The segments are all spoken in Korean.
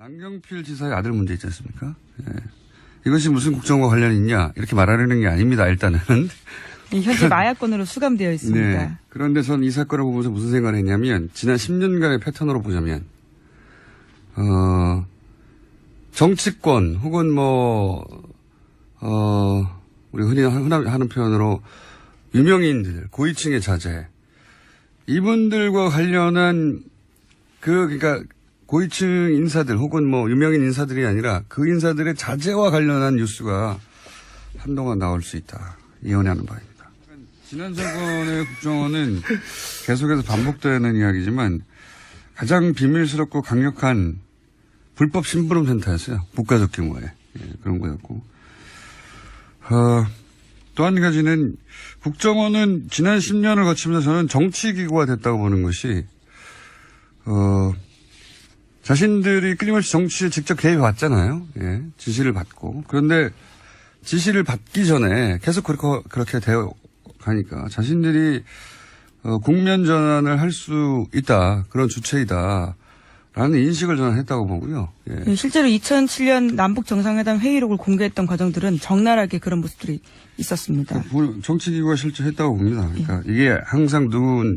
남경필 지사의 아들 문제 있지 않습니까? 예. 이것이 무슨 국정과 관련이 있냐 이렇게 말하려는 게 아닙니다. 일단은. 현재 마약건으로 수감되어 있습니다. 네. 그런데 전 이 사건을 보면서 무슨 생각을 했냐면 지난 10년간의 패턴으로 보자면 정치권 혹은 우리 흔히 하는 표현으로 유명인들, 고위층의 자제 이분들과 관련한 그러니까 고위층 인사들 혹은 유명인 인사들이 아니라 그 인사들의 자제와 관련한 뉴스가 한동안 나올 수 있다. 예언하는 바입니다. 지난 정권의 국정원은 계속해서 반복되는 이야기지만 가장 비밀스럽고 강력한 불법 심부름 센터였어요. 국가적 규모의 그런 거였고. 또 한 가지는 국정원은 지난 10년을 거치면서 저는 정치기구가 됐다고 보는 것이 자신들이 끊임없이 정치에 직접 개입해 왔잖아요. 예, 지시를 받고. 그런데 지시를 받기 전에 계속 그렇게 되어 가니까 자신들이 국면 전환을 할 수 있다. 그런 주체이다. 라는 인식을 저는 했다고 보고요. 예. 실제로 2007년 남북 정상회담 회의록을 공개했던 과정들은 적나라하게 그런 모습들이 있었습니다. 정치기구가 실제 했다고 봅니다. 그러니까 이게 항상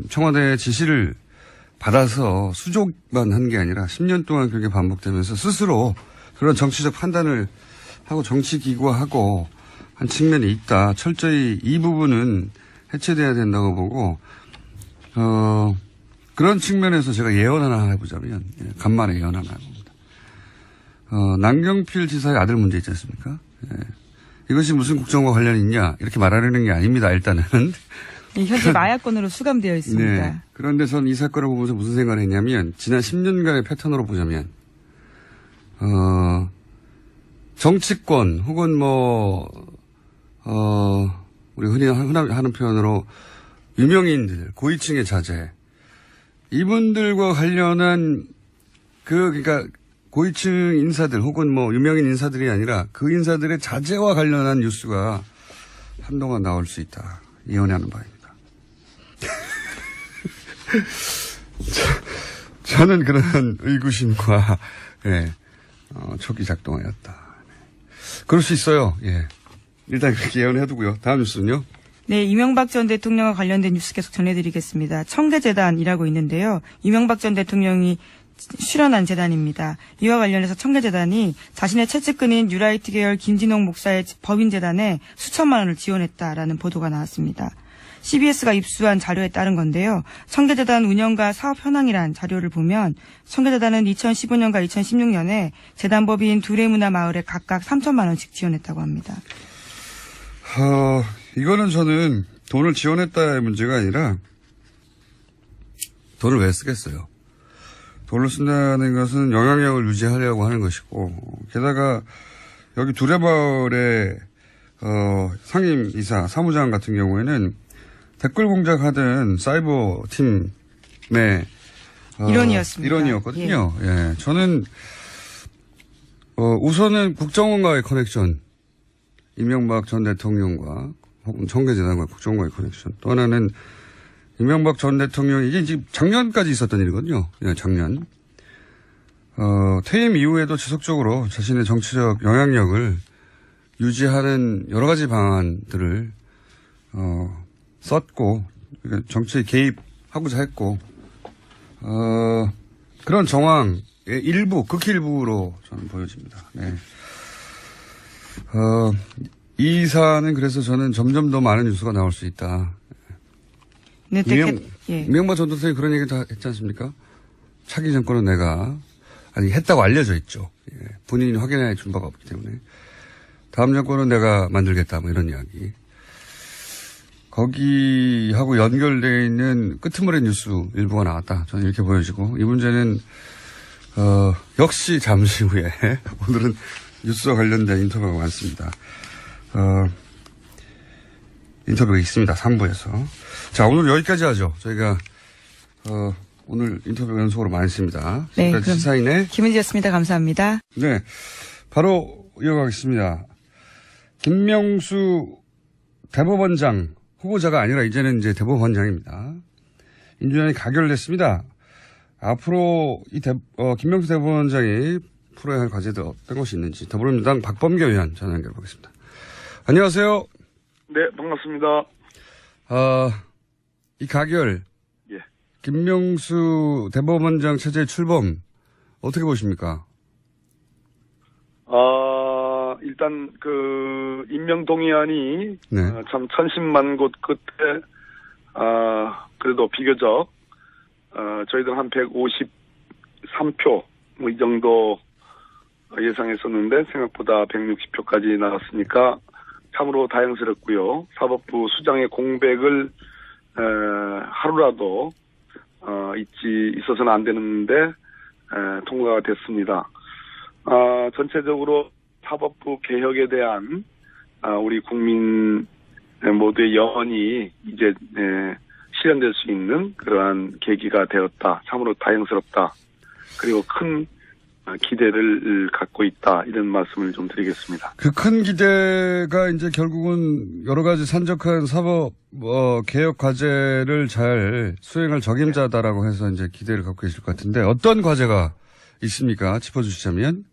청와대의 지시를 받아서 수족만 한 게 아니라 10년 동안 그렇게 반복되면서 스스로 그런 정치적 판단을 하고 정치기구화하고 한 측면이 있다. 철저히 이 부분은 해체돼야 된다고 보고 그런 측면에서 제가 예언 하나 해보자면 간만에 예언 하나 해봅니다. 남경필 지사의 아들 문제 있지 않습니까? 예. 이것이 무슨 국정과 관련이 있냐 이렇게 말하려는 게 아닙니다. 일단은. 현재 마약건으로 수감되어 있습니다. 네. 그런데 전 이 사건을 보면서 무슨 생각을 했냐면 지난 10년간의 패턴으로 보자면 정치권 혹은 우리 흔히 하는 표현으로 유명인들, 고위층의 자제 이분들과 관련한 그러니까 고위층 인사들 혹은 유명인 인사들이 아니라 그 인사들의 자제와 관련한 뉴스가 한동안 나올 수 있다. 예언하는 바입니다. 저는 그런 의구심과 촉이 작동하였다. 그럴 수 있어요. 예. 일단 그렇게 예언해두고요. 다음 뉴스는요. 네, 이명박 전 대통령과 관련된 뉴스 계속 전해드리겠습니다. 청계재단이라고 있는데요. 이명박 전 대통령이 출연한 재단입니다. 이와 관련해서 청계재단이 자신의 채찍근인 뉴라이트 계열 김진홍 목사의 법인재단에 수천만 원을 지원했다라는 보도가 나왔습니다. CBS가 입수한 자료에 따른 건데요. 청계재단 운영과 사업 현황이란 자료를 보면 청계재단은 2015년과 2016년에 재단법인 두레문화마을에 각각 3천만 원씩 지원했다고 합니다. 이거는 저는 돈을 지원했다의 문제가 아니라 돈을 왜 쓰겠어요. 돈을 쓴다는 것은 영향력을 유지하려고 하는 것이고 게다가 여기 두레마을의 상임이사 사무장 같은 경우에는 댓글 공작하던 사이버 팀의 일원이었습니다. 일원이었거든요. 예. 저는 우선은 국정원과의 커넥션, 이명박 전 대통령과 혹은 청계재단과 국정원과의 커넥션. 또 하나는 이명박 전 대통령이 이게 지금 작년까지 있었던 일이거든요. 예, 작년. 퇴임 이후에도 지속적으로 자신의 정치적 영향력을 유지하는 여러 가지 방안들을 썼고 정치에 개입하고자 했고 그런 정황의 일부, 극히 일부로 저는 보여집니다. 네. 이 사안은 그래서 저는 점점 더 많은 뉴스가 나올 수 있다. 네, 이명박 전 대통령이 그런 얘기 다 했지 않습니까? 차기 정권은 내가 했다고 알려져 있죠. 예. 본인이 확인해 준 바가 없기 때문에 다음 정권은 내가 만들겠다 이런 이야기. 거기하고 연결되어 있는 끄트머리 뉴스 일부가 나왔다. 저는 이렇게 보여지고 이 문제는 역시 잠시 후에 오늘은 뉴스와 관련된 인터뷰가 많습니다. 인터뷰가 있습니다. 3부에서. 자, 오늘 여기까지 하죠. 저희가 오늘 인터뷰 연속으로 많이 했습니다. 네, 그럼 시사인의 김은지였습니다. 감사합니다. 네, 바로 이어가겠습니다. 김명수 대법원장 후보자가 아니라 이제는 이제 대법원장입니다. 인준안이 가결됐습니다. 앞으로 김명수 대법원장이 풀어야 할 과제들 어떤 것이 있는지 더불어민주당 박범계 의원 전화 연결해보겠습니다. 안녕하세요. 네, 반갑습니다. 이 가결, 예. 김명수 대법원장 체제 출범 어떻게 보십니까? 일단 임명 동의안이 네. 참 천신만 곳 끝에 그래도 비교적 저희들 한 153표 뭐 이 정도 예상했었는데 생각보다 160표까지 나왔으니까 참으로 다행스럽고요. 사법부 수장의 공백을 하루라도 있어서는 안 되는데 통과가 됐습니다. 전체적으로 사법부 개혁에 대한 우리 국민 모두의 염원이 이제 실현될 수 있는 그러한 계기가 되었다. 참으로 다행스럽다. 그리고 큰 기대를 갖고 있다. 이런 말씀을 좀 드리겠습니다. 그 큰 기대가 이제 결국은 여러 가지 산적한 사법 개혁 과제를 잘 수행할 적임자다라고 해서 이제 기대를 갖고 계실 것 같은데 어떤 과제가 있습니까? 짚어주시자면.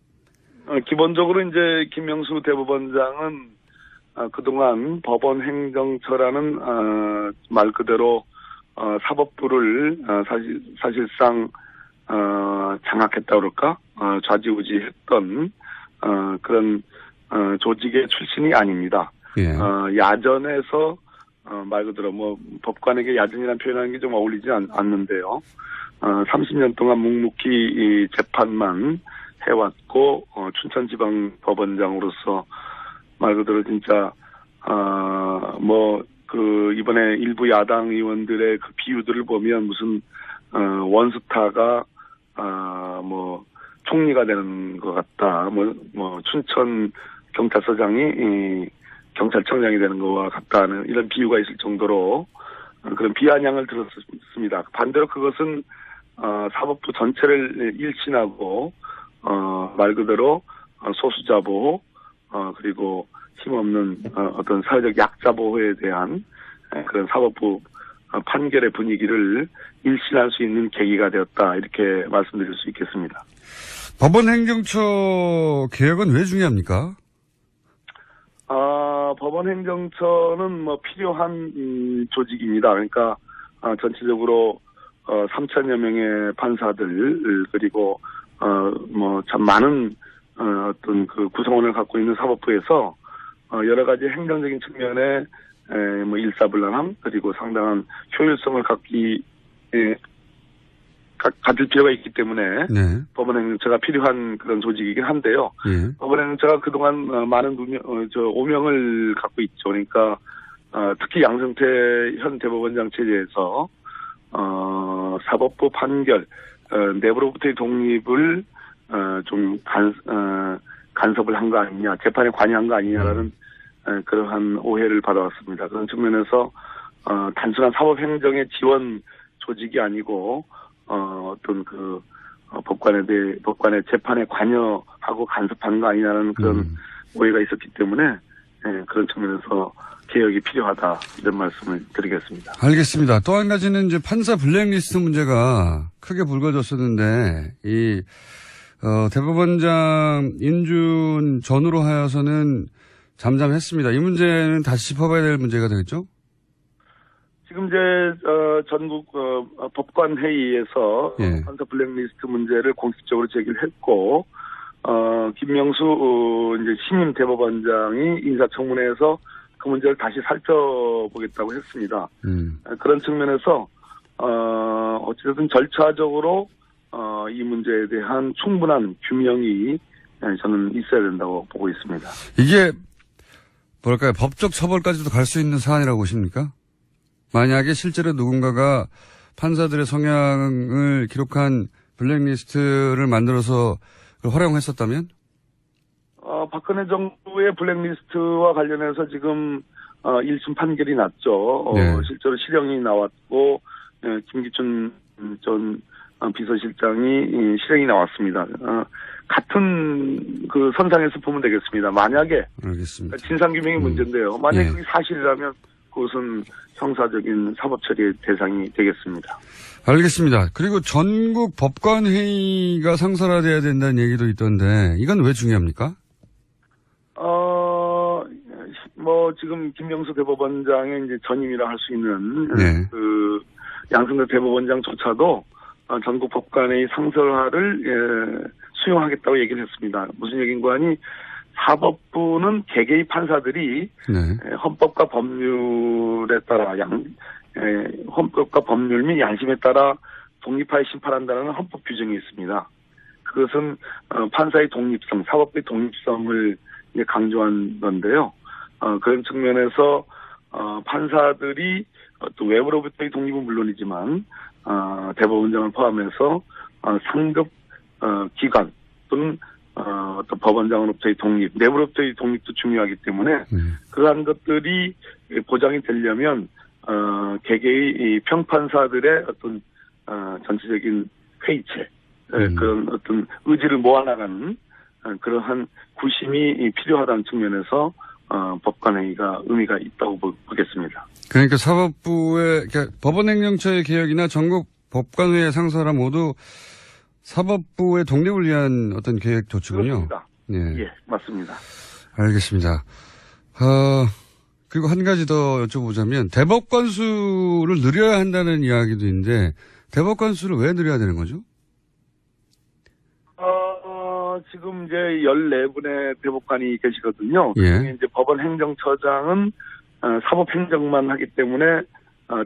기본적으로 이제 김명수 대법원장은 그동안 법원 행정처라는 말 그대로 사법부를 사실상 장악했다 그럴까? 좌지우지했던 그런 조직의 출신이 아닙니다. 예. 야전에서 말 그대로 뭐 법관에게 야전이라는 표현하는 게 좀 어울리지 않는데요. 30년 동안 묵묵히 이 재판만 해왔고 춘천지방법원장으로서 말 그대로 진짜 이번에 일부 야당 의원들의 그 비유들을 보면 무슨 원스타가 총리가 되는 것 같다. 춘천 경찰서장이 경찰청장이 되는 것과 같다는 이런 비유가 있을 정도로 그런 비아냥을 들었습니다. 반대로 그것은 사법부 전체를 일신하고 말 그대로 소수자 보호 그리고 힘없는 어떤 사회적 약자 보호에 대한 그런 사법부 판결의 분위기를 일신할 수 있는 계기가 되었다. 이렇게 말씀드릴 수 있겠습니다. 법원 행정처 개혁은 왜 중요합니까? 법원 행정처는 필요한 조직입니다. 그러니까 전체적으로 3천여 명의 판사들 그리고 참 많은 어떤 그 구성원을 갖고 있는 사법부에서 여러 가지 행정적인 측면에 일사불란함 그리고 상당한 효율성을 가질 필요가 있기 때문에 네. 법원 행정처가 필요한 그런 조직이긴 한데요. 예. 법원 행정처가 그동안 많은 오명을 갖고 있죠. 그러니까 특히 양승태 현 대법원장 체제에서 사법부 판결 내부로부터의 독립을 좀 간섭을 한 거 아니냐, 재판에 관여한 거 아니냐라는 그러한 오해를 받아왔습니다. 그런 측면에서 단순한 사법행정의 지원 조직이 아니고 어떤 법관의 재판에 관여하고 간섭한 거 아니냐는 그런 오해가 있었기 때문에 그런 측면에서 개혁이 필요하다 이런 말씀을 드리겠습니다. 알겠습니다. 또 한 가지는 이제 판사 블랙리스트 문제가 크게 불거졌었는데 이 대법원장 인준 전후로 하여서는 잠잠했습니다. 이 문제는 다시 짚어봐야 될 문제가 되겠죠? 지금 이제 전국 법관 회의에서 예. 판사 블랙리스트 문제를 공식적으로 제기를 했고 김명수 이제 신임 대법원장이 인사청문회에서 그 문제를 다시 살펴보겠다고 했습니다. 그런 측면에서 어찌됐든 절차적으로 이 문제에 대한 충분한 규명이 저는 있어야 된다고 보고 있습니다. 이게 뭐랄까요? 법적 처벌까지도 갈 수 있는 사안이라고 보십니까? 만약에 실제로 누군가가 판사들의 성향을 기록한 블랙리스트를 만들어서 그걸 활용했었다면? 박근혜 정부의 블랙리스트와 관련해서 지금 1심 판결이 났죠. 네. 실제로 실형이 나왔고 김기춘 전 비서실장이 실형이 나왔습니다. 같은 그 선상에서 보면 되겠습니다. 만약에 알겠습니다. 진상규명이 문제인데요. 만약에 예. 그게 사실이라면 그것은 형사적인 사법 처리의 대상이 되겠습니다. 알겠습니다. 그리고 전국 법관회의가 상설화돼야 된다는 얘기도 있던데 이건 왜 중요합니까? 지금 김명수 대법원장의 이제 전임이라 할 수 있는 네. 그 양승태 대법원장조차도 전국 법관회의 상설화를 수용하겠다고 얘기를 했습니다. 무슨 얘기인가 하니 사법부는 개개의 판사들이 네. 헌법과 법률에 따라 헌법과 법률 및 양심에 따라 독립하여 심판한다는 헌법 규정이 있습니다. 그것은 판사의 독립성, 사법부의 독립성을 이제 강조한 건데요. 그런 측면에서 판사들이 또 외부로부터의 독립은 물론이지만 대법원장을 포함해서 상급 기관 또는 또 법원장으로부터의 독립, 내부로부터의 독립도 중요하기 때문에 그러한 것들이 보장이 되려면 개개의 이 평판사들의 어떤 전체적인 회의체, 그런 어떤 의지를 모아나가는 그러한 구심이 필요하다는 측면에서 법관회의가 의미가 있다고 보겠습니다. 그러니까 사법부의 그러니까 법원행정처의 개혁이나 전국 법관회의 상설화 모두 사법부의 독립을 위한 어떤 계획 조치군요. 그렇습니다. 예. 예, 맞습니다. 알겠습니다. 그리고 한 가지 더 여쭤보자면 대법관 수를 늘려야 한다는 이야기도 있는데 대법관 수를 왜 늘려야 되는 거죠? 지금 이제 14분의 대법관이 계시거든요. 예. 그중에 이제 법원 행정처장은 사법 행정만 하기 때문에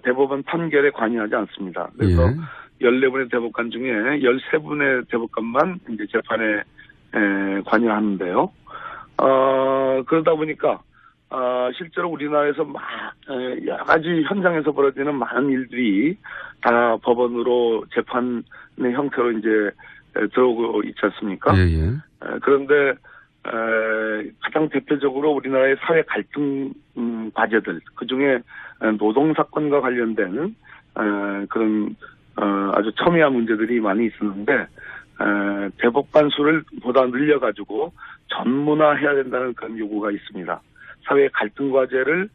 대법원 판결에 관여하지 않습니다. 그래서 예. 14분의 대법관 중에 13분의 대법관만 이제 재판에 관여하는데요. 그러다 보니까 실제로 우리나라에서 여러 가지 현장에서 벌어지는 많은 일들이 다 법원으로 재판의 형태로 이제 들어오고 있지 않습니까? 예. 그런데 가장 대표적으로 우리나라의 사회 갈등 과제들, 그중에 노동사건과 관련된 그런 아주 첨예한 문제들이 많이 있었는데 대법관 수를 보다 늘려가지고 전문화해야 된다는 그런 요구가 있습니다. 사회 갈등 과제를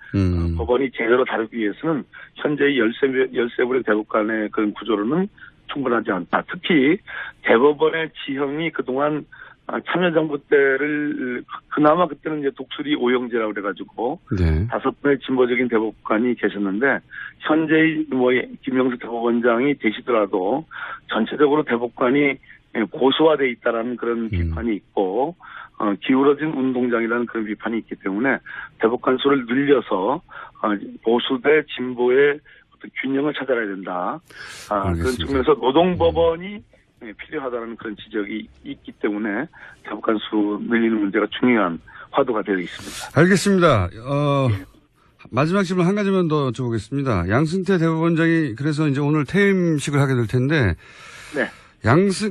법원이 제대로 다루기 위해서는 현재의 13분의 대법관의 그런 구조로는 충분하지 않다. 특히 대법원의 지형이 그동안 참여정부 때를 그나마 그때는 이제 독수리 오영제라고 그래가지고 네. 5분의 진보적인 대법관이 계셨는데 현재의 김명수 대법원장이 되시더라도 전체적으로 대법관이 고수화돼 있다라는 그런 비판이 있고 기울어진 운동장이라는 그런 비판이 있기 때문에 대법관 수를 늘려서 보수 대 진보의 어떤 균형을 찾아야 된다. 그런 측면에서 노동법원이 필요하다는 그런 지적이 있기 때문에 대법관 수 늘리는 문제가 중요한 화두가 되어 있습니다. 알겠습니다. 마지막 질문 한 가지만 더 여쭤보겠습니다. 양승태 대법원장이 그래서 이제 오늘 퇴임식을 하게 될 텐데 네.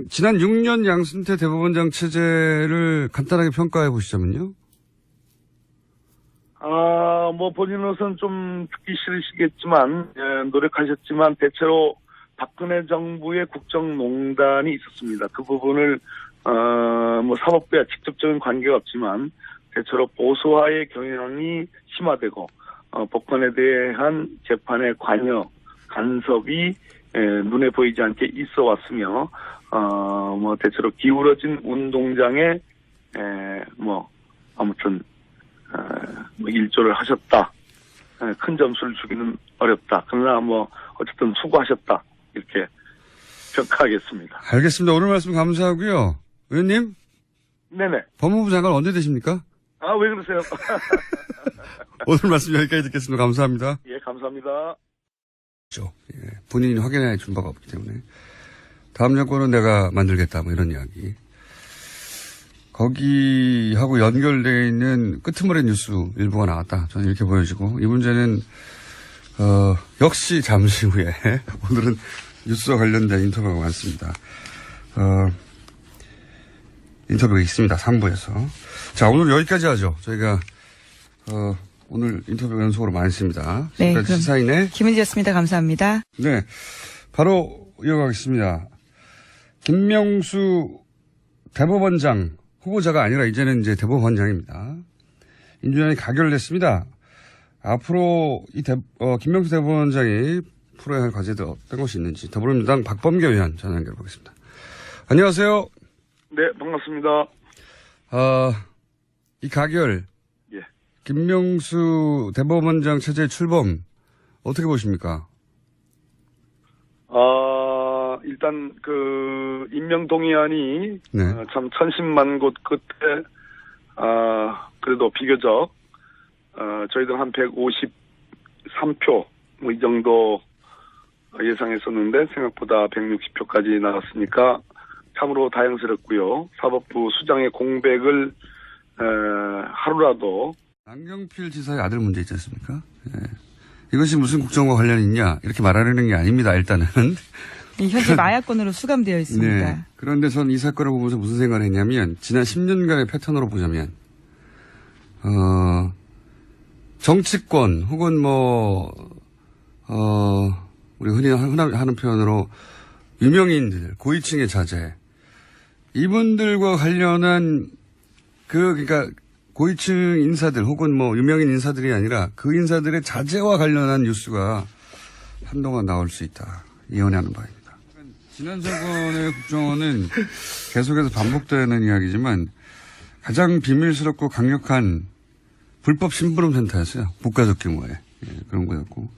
지난 6년 양승태 대법원장 체제를 간단하게 평가해 보시자면요. 본인으로서는 좀 듣기 싫으시겠지만, 노력하셨지만, 대체로 박근혜 정부의 국정농단이 있었습니다. 그 부분을, 사법부와 직접적인 관계가 없지만, 대체로 보수화의 경향이 심화되고, 법관에 대한 재판의 관여, 간섭이, 눈에 보이지 않게 있어 왔으며, 대체로 기울어진 운동장에, 아무튼, 일조를 하셨다. 큰 점수를 주기는 어렵다. 그러나 어쨌든 수고하셨다. 이렇게 평가하겠습니다. 알겠습니다. 오늘 말씀 감사하고요. 의원님? 네네. 법무부 장관 언제 되십니까? 왜 그러세요? 오늘 말씀 여기까지 듣겠습니다. 감사합니다. 예, 감사합니다. 본인이 확인해 준 바가 없기 때문에. 다음 정권은 내가 만들겠다. 이런 이야기. 거기하고 연결되어 있는 끄트머리 뉴스 일부가 나왔다. 저는 이렇게 보여지고 이 문제는 역시 잠시 후에 오늘은 뉴스와 관련된 인터뷰가 많습니다. 인터뷰가 있습니다. 3부에서. 자, 오늘 여기까지 하죠. 저희가 오늘 인터뷰가 연속으로 많습니다. 네, 지금까지 시사인의 김은지였습니다. 감사합니다. 네, 바로 이어가겠습니다. 김명수 대법원장 후보자가 아니라 이제는 이제 대법원장입니다. 인준안이 가결됐습니다. 앞으로 김명수 대법원장이 풀어야 할 과제도 어떤 것이 있는지 더불어민주당 박범계 의원 전화 연결해 보겠습니다. 안녕하세요. 네, 반갑습니다. 이 가결, 예. 김명수 대법원장 체제 출범 어떻게 보십니까? 일단 임명 동의안이 네. 참 천신만 곳 끝에 그래도 비교적 저희들 한 153표 뭐 이 정도 예상했었는데 생각보다 160표까지 나왔으니까 참으로 다행스럽고요. 사법부 수장의 공백을 하루라도 남경필 지사의 아들 문제 있지 않습니까? 예. 이것이 무슨 국정과 관련이 있냐 이렇게 말하려는 게 아닙니다. 일단은. 현재 마약건으로 수감되어 있습니다. 네. 그런데 전 이 사건을 보면서 무슨 생각을 했냐면 지난 10년간의 패턴으로 보자면 정치권 혹은 우리 흔히 하는 표현으로 유명인들, 고위층의 자제 이분들과 관련한 그러니까 고위층 인사들 혹은 유명인 인사들이 아니라 그 인사들의 자제와 관련한 뉴스가 한동안 나올 수 있다. 예언하는 바입니다. 지난 정권의 국정원은 계속해서 반복되는 이야기지만 가장 비밀스럽고 강력한 불법 심부름 센터였어요. 국가적 규모의 그런 거였고.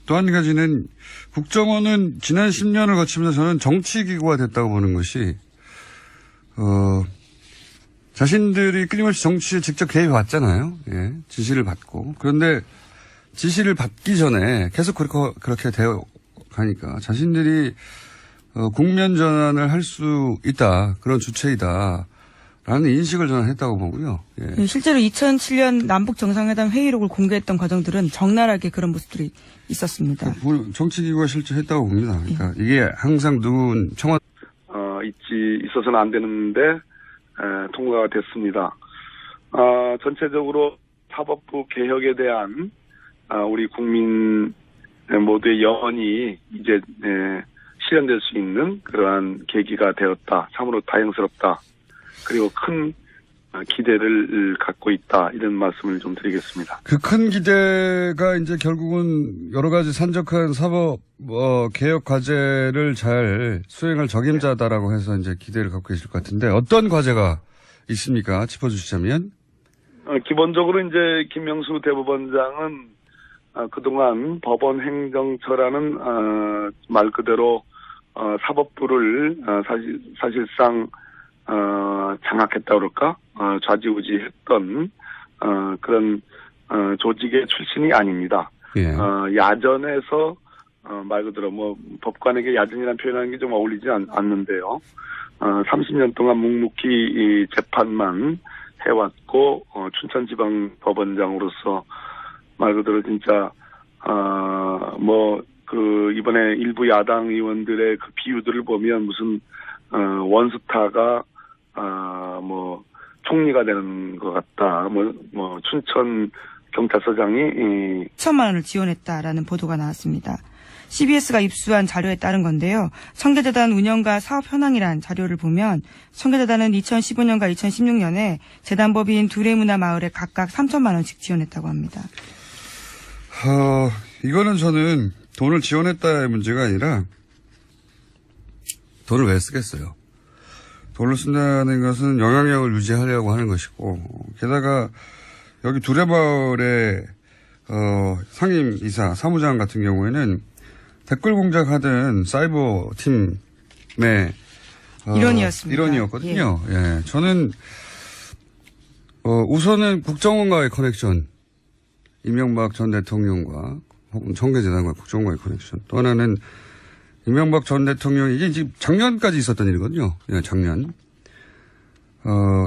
또 한 가지는 국정원은 지난 10년을 거치면서 저는 정치기구가 됐다고 보는 것이 자신들이 끊임없이 정치에 직접 개입해 왔잖아요. 예, 지시를 받고. 그런데 지시를 받기 전에 계속 그렇게 되어 가니까 자신들이 국면 전환을 할 수 있다. 그런 주체이다. 라는 인식을 저는 했다고 보고요. 예. 실제로 2007년 남북 정상회담 회의록을 공개했던 과정들은 적나라하게 그런 모습들이 있었습니다. 정치기구가 실제 했다고 봅니다. 그러니까 이게 항상 누군 청와대 있어서는 안 되는데 통과가 됐습니다. 전체적으로 사법부 개혁에 대한 우리 국민 모두의 염원이 이제 실현될 수 있는 그러한 계기가 되었다. 참으로 다행스럽다. 그리고 큰 기대를 갖고 있다. 이런 말씀을 좀 드리겠습니다. 그 큰 기대가 이제 결국은 여러 가지 산적한 사법 개혁 과제를 잘 수행할 적임자다라고 해서 이제 기대를 갖고 계실 것 같은데 어떤 과제가 있습니까? 짚어주시자면. 기본적으로 이제 김명수 대법원장은 그동안 법원 행정처라는 말 그대로 사법부를 사실상 장악했다 그럴까? 좌지우지했던 그런 조직의 출신이 아닙니다. 예. 야전에서 말 그대로 법관에게 야전이라는 표현하는 게 좀 어울리지 않는데요. 30년 동안 묵묵히 이 재판만 해왔고 춘천지방법원장으로서 말 그대로 진짜 이번에 일부 야당 의원들의 그 비유들을 보면 무슨 원스타가 총리가 되는 것 같다. 춘천 경찰서장이 1천만 원을 지원했다라는 보도가 나왔습니다. CBS가 입수한 자료에 따른 건데요. 청계재단 운영과 사업 현황이란 자료를 보면 청계재단은 2015년과 2016년에 재단법인 두레문화 마을에 각각 3천만 원씩 지원했다고 합니다. 이거는 저는 돈을 지원했다의 문제가 아니라 돈을 왜 쓰겠어요? 돈을 쓴다는 것은 영향력을 유지하려고 하는 것이고 게다가 여기 두레마을의 상임이사 사무장 같은 경우에는 댓글 공작하던 사이버 팀의 일원이었습니다. 일원이었거든요. 예. 저는 우선은 국정원과의 커넥션, 이명박 전 대통령과 혹은 청계재단과 국정원과의 커넥션. 또 하나는 이명박 전 대통령이 이게 지금 작년까지 있었던 일이거든요. 예, 작년.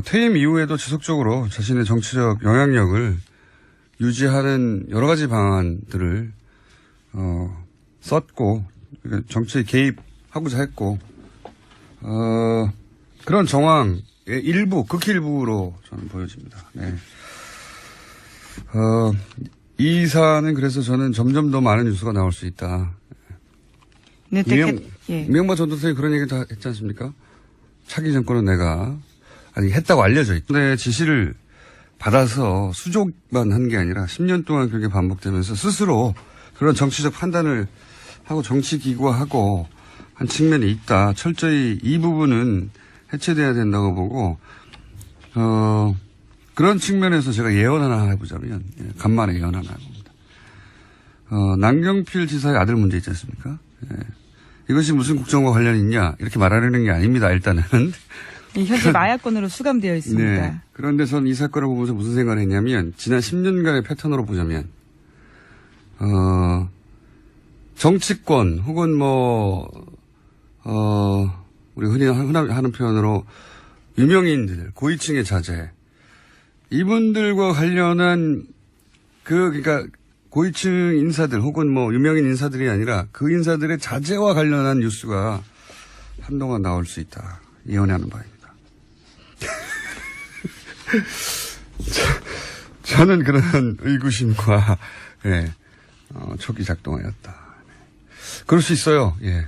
퇴임 이후에도 지속적으로 자신의 정치적 영향력을 유지하는 여러 가지 방안들을 썼고 정치에 개입하고자 했고 그런 정황의 일부, 극히 일부로 저는 보여집니다. 네. 이 사안은 그래서 저는 점점 더 많은 뉴스가 나올 수 있다. 네, 이명박 전 대통령이 그런 얘기 다 했지 않습니까? 차기 정권은 했다고 알려져 있고. 네, 지시를 받아서 수족만 한 게 아니라 10년 동안 그게 반복되면서 스스로 그런 정치적 판단을 하고 정치 기구화하고 한 측면이 있다. 철저히 이 부분은 해체돼야 된다고 보고, 그런 측면에서 제가 예언 하나 해보자면, 간만에 예언 하나 해봅니다. 남경필 지사의 아들 문제 있지 않습니까? 예. 이것이 무슨 국정과 관련이 있냐? 이렇게 말하려는 게 아닙니다, 일단은. 현재 마약건으로 수감되어 있습니다. 네. 그런데 전 이 사건을 보면서 무슨 생각을 했냐면, 지난 10년간의 패턴으로 보자면, 정치권, 혹은 우리 흔히 하는 표현으로 유명인들, 고위층의 자제, 이분들과 관련한 그러니까 고위층 인사들 혹은 유명인 인사들이 아니라 그 인사들의 자제와 관련한 뉴스가 한동안 나올 수 있다. 예언하는 바입니다. 저는 그런 의구심과, 촉이 작동하였다. 그럴 수 있어요. 예.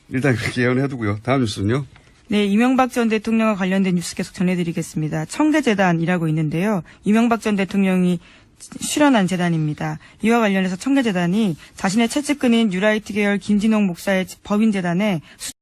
일단 그렇게 예언해두고요. 다음 뉴스는요. 네, 이명박 전 대통령과 관련된 뉴스 계속 전해드리겠습니다. 청계재단이라고 있는데요. 이명박 전 대통령이 출연한 재단입니다. 이와 관련해서 청계재단이 자신의 채찍근인 뉴라이트 계열 김진홍 목사의 법인재단에